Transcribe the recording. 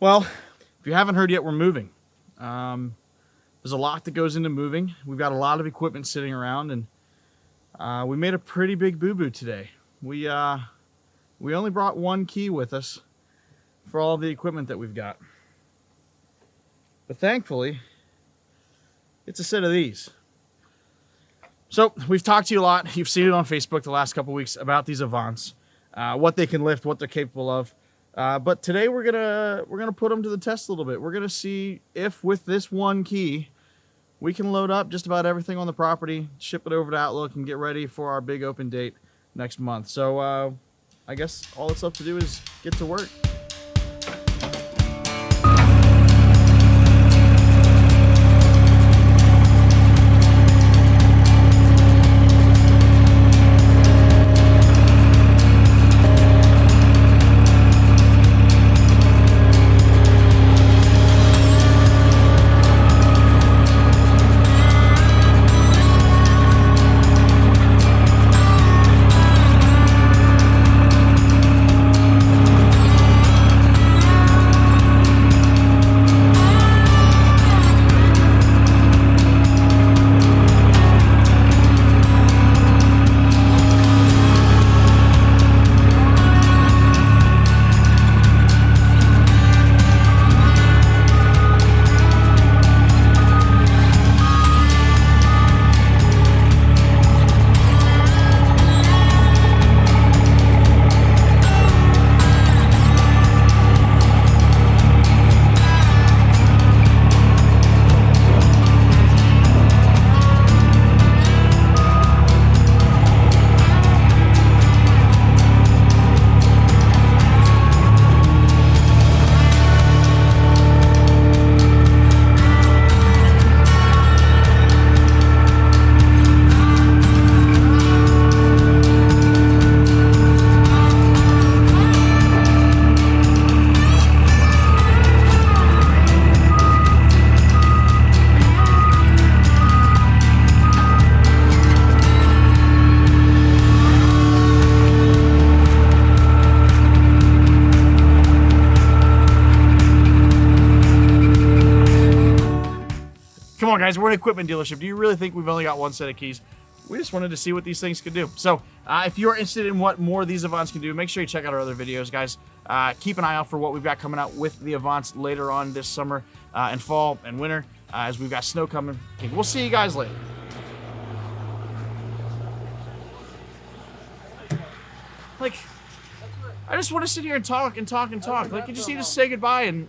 Well, if you haven't heard yet, we're moving. There's a lot that goes into moving. We've got a lot of equipment sitting around, and we made a pretty big boo-boo today. We only brought one key with us for all the equipment that we've got. But thankfully, it's a set of these. So we've talked to you a lot. You've seen it on Facebook the last couple weeks about these AVANTs, what they can lift, what they're capable of. But today we're gonna put them to the test a little bit. We're gonna see if with this one key we can load up just about everything on the property, ship it over to Outlook, and get ready for our big open date next month. So I guess all that's left to do is get to work. Come on, guys, we're an equipment dealership. Do you really think we've only got one set of keys? We just wanted to see what these things could do. So if you're interested in what more of these AVANTs can do, make sure you check out our other videos, guys. Keep an eye out for what we've got coming out with the AVANTs later on this summer and fall and winter as we've got snow coming. We'll see you guys later. Like, I just want to sit here and talk and talk and talk. Like, you just need to say goodbye and